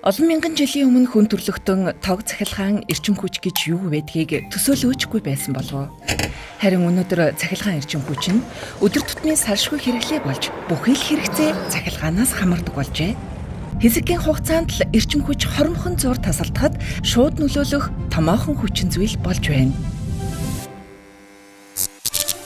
Олон мянган жилийн өмнө хүн төрлөختөн тог цахилгаан эрчим хүч гэж юу байдгийг төсөөлөөчгүй байсан болов. Харин өнөөдөр цахилгаан эрчим хүч нь өдөр тутмын салшгүй хэрэглээ болж бүхий л хэрэгцээ цахилгаанаас хамаардаг болжээ. Хэсэггийн хугацаанд л эрчим хүч хормхон зур тасалдахад шууд нөлөөлөх томоохон хүчин зүйл болж байна.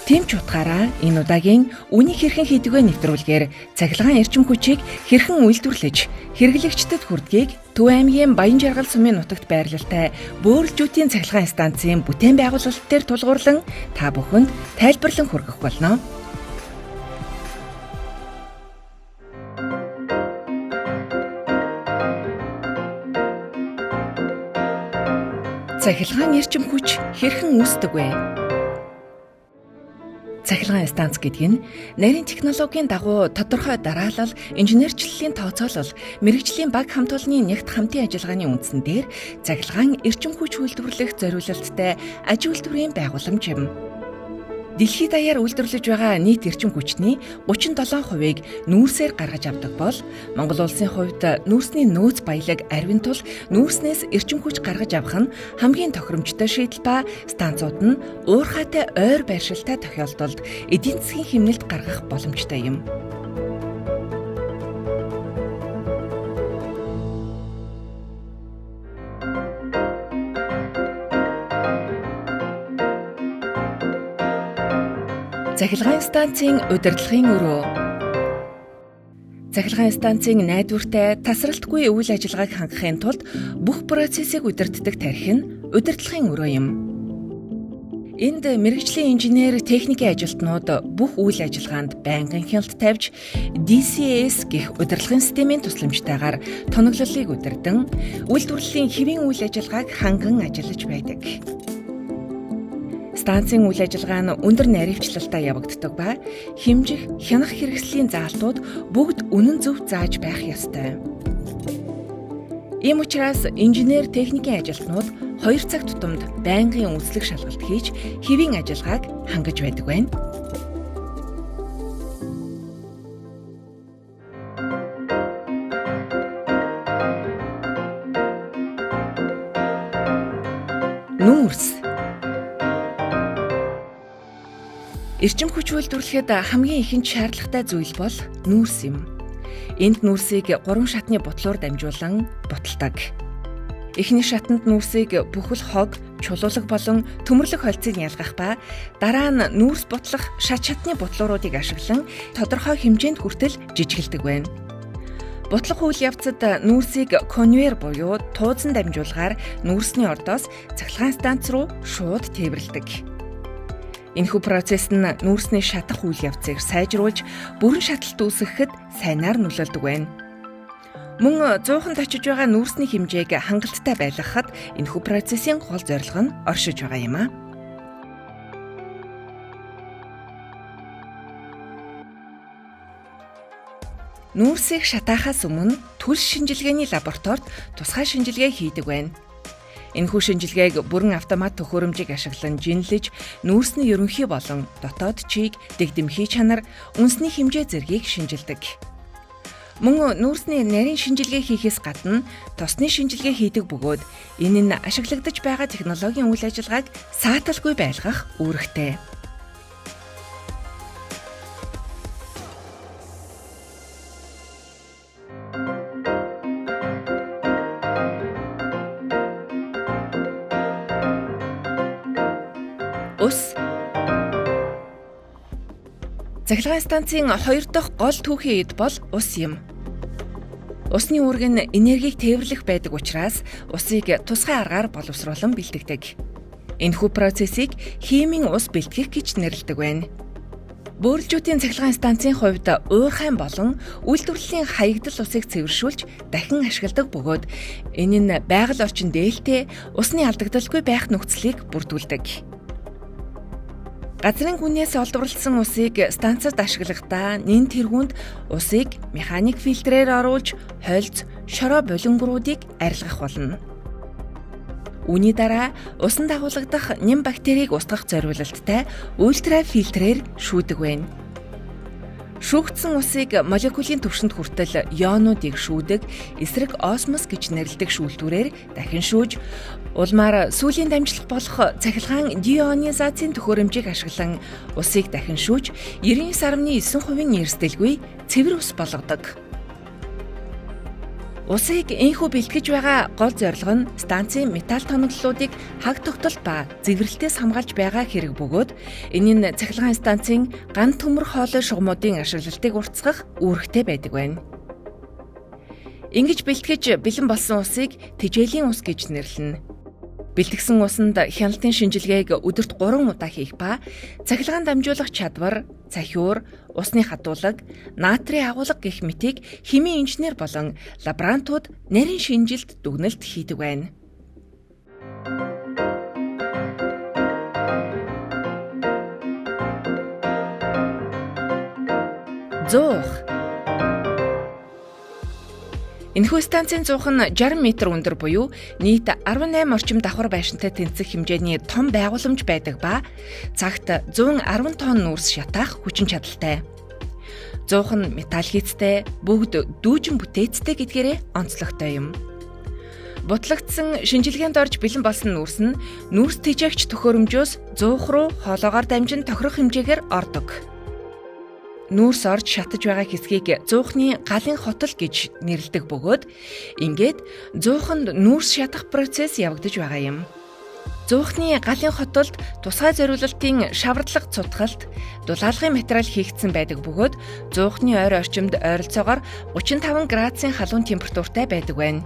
Тийм ч утгаараа энэ удаагийн үнийг хэрхэн хийдгээ нэвтрүүлгээр цахилгаан эрчим хүчийг хэрхэн үйлдвэрлэж хэрэглэгчдэд хүрдгийг Төв аймгийн Баян Жаргал сумын нутагт байрлалтай Бөөрөлжүүдийн цахилгаан станцын бүтээн байгуулалт дээр тулгуурлан та бүхэнд тайлбарлан хүргэх болно. Цахилгаан эрчим хүч хэрхэн үүсдэг вэ? Цахилгаан станц гэдэг нь нарийн технологийн дагуу тодорхой дараалал, инженерчлэлийн тооцоолол, мэрэгжлийн баг хамт олонны нягт хамтын ажиллагааны үндсэн дээр цахилгаан эрчим хүч үйлдвэрлэх зориулалттай аж үйлдвэрийн байгууламж юм. Дэлхийд даяар үйлдвэрлэж байгаа нийт эрчим хүчний 37%-ийг нүүрсээр гаргаж авдаг бол Монгол улсын хувьд нүүрсний нөөц баялаг арвин тул нүүрснээс эрчим хүч гаргаж авах нь хамгийн тохиромжтой шийдэл ба станцууд нь уурхайтай ойр байршилтай тохиолдолд эдийн засгийн хэмнэлт гаргах боломжтой юм. Цахилгаан станцын удирдлагын өрөө. Цахилгаан станцын найдвартай, тасралтгүй үйл ажиллагааг хангахын тулд бүх процессыг удирддаг тархи нь удирдлагын өрөө юм. Энд мэрэгжлийн инженер, техникийн ажилтнууд бүх үйл ажиллагаанд байнгын хяналт тавьж DCS гэх удирдлагын системийн тусламжтайгаар тоноглолыг удирдан, үйлдвэрлэлийн хэвийн үйл ажиллагааг ханган ажиллаж байдаг. Станцын үйл ажиллагаа нь өндөр найрамчлалтай явагддаг ба хэмжих, хянах хэрэгслийн заалтууд бүгд үнэн зөв зааж байх ёстой. Ийм учраас инженер, техникийн ажилтнууд 2 цаг тутамд байнгын үндэслэх шалгалт хийж хэвийн ажиллагааг хангаж байдаг байна. Нүүрс. Эрчим хүч үйлдвэрлэхэд хамгийн ихэнх шаардлагатай зүйл бол нүүрс юм. Энд нүүрсийг 3 шатны бутлуур дамжуулан буталдаг. Эхний шатанд нүүрсийг бүхэл хог, чулуулаг болон төмөрлөх холцыг ялгах ба дараа нь нүүрс бутлах шат шатны бутлууруудыг ашиглан тодорхой хэмжээнд хүртэл жижигэлдэг байна. Бутлах үйл явцад нүүрсийг конвейер буюу туузан дамжуулгаар нүүрсний ордоос цахилгаан станц руу шууд тээвэрлэдэг. Энэхүү процесс нь нүүрсний шатах үйл явцыг сайжруулж, бүрэн шаталт үүсгэхэд сайнаар нөлөөлдөг байна. Мөн 100-нд очиж байгаа нүүрсний хэмжээг хангалттай байлгахад энэхүү процессын гол зорилго нь оршиж байгаа юм а. Нүүрсийг шатаахаас өмнө төлс шинжилгээний лабораторид тусгай шинжилгээ хийдэг байна. Энэхүү шинжилгээг бүрэн автомат төхөөрөмжийг ашиглан жинлэж, нүүрсний ерөнхий болон дотоод чийг, дэгдэмхий чанар, үндэсний хэмжээ зэргийг шинжилдэг. Мөн нүүрсний нарийн шинжилгээ хийхээс гадна тосны шинжилгээ хийдэг бөгөөд энэ нь ашиглагдаж байгаа технологийн үйл ажиллагааг сааталгүй байлгах үүрэгтэй. Ус. Цахилгаан станцын 2 дахь гол түүхийн эд бол ус юм. Усны үүрэг нь энергийг тээвэрлэх байдаг учраас усыг тусгай аргаар боловсруулан бэлтгэдэг. Энэхүү процессыг химийн ус бэлтгэх гэж нэрлэдэг байна. Бөөрөлжүүдийн цахилгаан станцын хувьд уурхайн болон үйлдвэрлэлийн хаягдал усыг цэвэршүүлж дахин ашигладаг бөгөөд энэ нь байгаль орчин дээлтэй усны алдагдaltaгүй байх нөхцөлийг бүрдүүлдэг. Газрын гүнээс олдворлсон усыг станцад ашиглахдаа нэн тэргуунд усыг механик фильтрээр оруулж хольц, шороо булингуудыг арилгах болно. Үүний дараа усан дагуулгадах нэм бактерийг устгах зориулалттай ультрафильтрээр шүүдэг байна. Шүүгдсэн усыг молекулын түвшинд хүртэл ионуудыг шүүдэг эсрэг осмос гэж нэрлэдэг шүүлтүүрээр дахин шүүж, улмаар сүлийн дамжлах болох цахилгаан деионизацийн төхөөрөмжийг ашиглан усыг дахин шүүж 99.9% эрсдэлгүй цэвэр ус болгодог. Усыг энхүү бэлтгэж байгаа гол зорилго нь станцын металл тоноглолуудыг хаг тогтолт ба зэврэлтээс хамгаалж байгаа хэрэг бөгөөд энэ нь цахилгаан станцын ган төмөр хоолой шугамуудын ашиглалтыг уртасгах үүрэгтэй байдаг байна. Ингэж бэлтгэж бэлэн болсон усыг тэжээлийн ус гэж нэрлэнэ. Бэлтгэсэн усанд хяналтын шинжилгээг өдөрт 3 удаа хийх ба цахилгаан дамжуулах чадвар, цахиур, усны хадуулаг, натрийн агуулга гэх мэтийг химийн инженер болон лаборантууд нарийн шинжилт дүгнэлт хийдэг байна. Зуух. Энэхүү станцын зуух нь 60 м өндөр буюу нийт 18 орчим давхар байшинтай тэнцэх хэмжээний том байгууламж байдаг ба цагт 110 тонн нүүрс шатаах хүчин чадалтай. Зуух нь металл хийцтэй, бүгд дүүжин бүтээцтэй гэдгээрээ онцлогтой юм. Бутлагдсан шинжилгээнд орж бэлэн болсон нүүрс нь нүүрс тэжээгч төхөөрөмжөөс зуух руу хоолоогоор дамжин тохирох хэмжээгээр ордог. Нүүрс орж шатаж байгаа хэсгийг зуухны галын хотол гэж нэрлэдэг бөгөөд ингээд зууханд нүүрс шатах процесс явагдаж байгаа юм. Зуухны галын хотолд тусгай зориулалтын шавардлага цутгалт, дулаалгын материал хийгдсэн байдаг бөгөөд зуухны ойр орчимд ойролцоогоор 35 градусын халуун температуртай байдаг байна.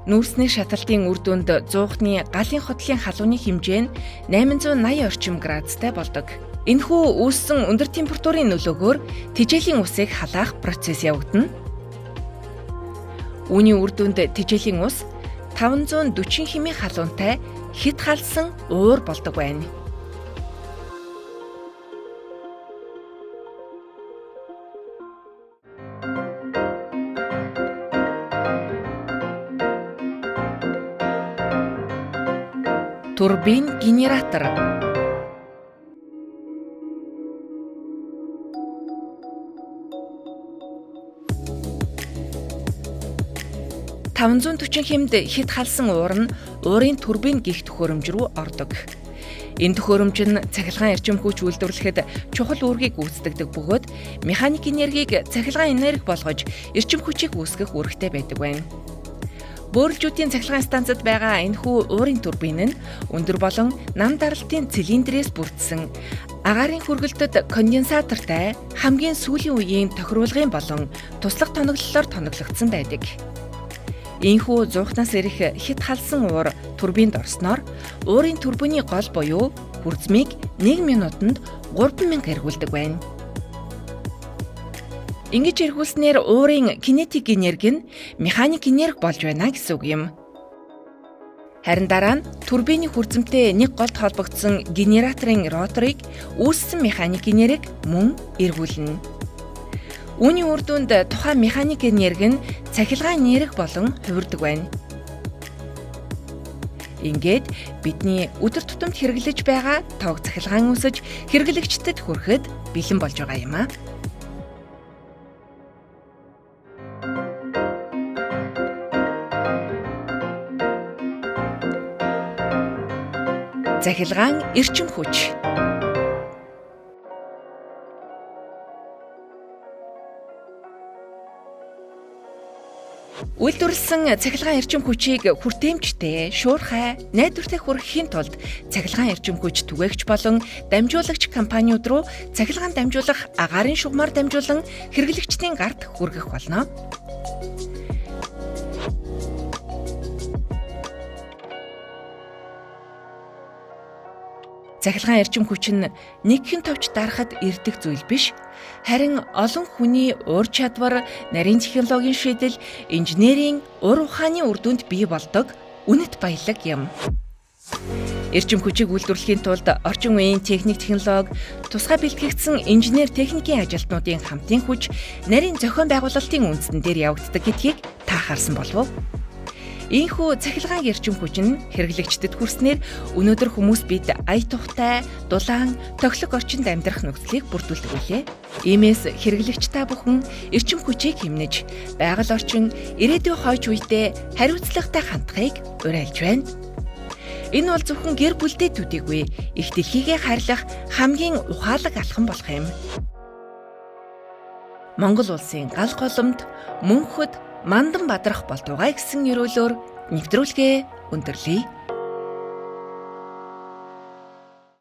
Нүүрсний шаталтын үр дүнд зуухны галын хотлын халууны хэмжээ нь 880 орчим градустай болдог. Энэхүү үүссэн өндөр температурын нөлөөгөөр тэжээлийн усыг халаах процесс явагдана. Үүний үр дүнд тэжээлийн ус 540 хэмийн халуунтай хит халсан уур болдог байна. Турбин генератор. 540 хэмд хит халсан уур нь уурын турбин гих төхөөрөмж рүү ордог. Энэ төхөөрөмж нь цахилгаан эрчим хүч үйлдвэрлэхэд чухал үүргийг гүйцэтгэдэг бөгөөд механик энергийг цахилгаан энерги болгож эрчим хүчийг үүсгэх үүрэгтэй байдаг байна. Бөөрөлжүүдийн цахилгаан станцад байгаа энэхүү уурын турбин нь өндөр болон нам даралтын цилиндрээс бүрдсэн агаарын хүргэлтэд конденсатортай хамгийн сүүлийн үеийн тохируулгын болон туслах тоноглолоор тоноглогдсон байдаг. Ийхүү зуухнаас ирэх хит халсан уур турбинд орсноор уурын турбины гол буюу хүрзмийг 1 минутанд 3000 эргүүлдэг байна. Ингэж эргүүлснээр уурын кинетик энерги нь механик энерги болж байна гэсэн үг юм. Харин дараа нь турбины хүрзэмтэй нэг голд холбогдсон генераторын роторыг үүссэн механик энерги мөн эргүүлнэ. Үүний үр дүнд тухайн механик энерги нь цахилгаан энерги болон хувирдаг байна. Ингээд бидний өдөр тутамд хэрэглэж байгаа тоог цахилгаан үсэж хэрэглэгчдэд хүрэхэд бэлэн болж байгаа юм а. Цахилгаан эрчим хүч. Үйлдвэрлэсэн цахилгаан эрчим хүчийг хүртээмжтэй, шуурхай, найдвартай хүргэхийн тулд цахилгаан эрчим хүч түгээгч болон дамжуулагч компаниуд руу цахилгаан дамжуулах агаарын шугамар дамжуулан хэрэглэгчдийн гарт хүргэх болно. Цахилгаан эрчим хүч нь нэгхэн товч дарахад ирдэг зүйл биш, харин олон хүний ур чадвар, нарийн технологийн шийдэл, инженерийн ур ухааны үр дүнд бий болдог үнэт баялаг юм. Эрчим хүчийг үйлдвэрлэхийн тулд орчин үеийн технологи, тусгай бэлтгэгдсэн инженер техникийн ажилтнуудын хамтын хүч, нарийн зохион байгуулалтын үндсэн дээр явагддаг гэдгийг та харсан болов уу? Ийхүү цахилгаан эрчим хүч нь хэрэглэгчдэд хүрснээр өнөөдөр хүмүүс бид ая тухтай, дулаан, тоглох орчинд амьдрах нөхцөлийг бүрдүүлдэг билээ. Иймээс хэрэглэгч та бүхэн эрчим хүчийг хэмнэж, байгаль орчин ирээдүйн хойч үедээ хариуцлагатай хандахыг уриалж байна. Энэ бол зөвхөн гэр бүлдээ төдийгүй их дэлхийгээ хайрлах хамгийн ухаалаг алхам болох юм. Монгол улсын гал голомт мөнхөд мандан бадрах болтугай гэсэн нэрөөлөөр нэвтрүүлгээ өндөрлөе.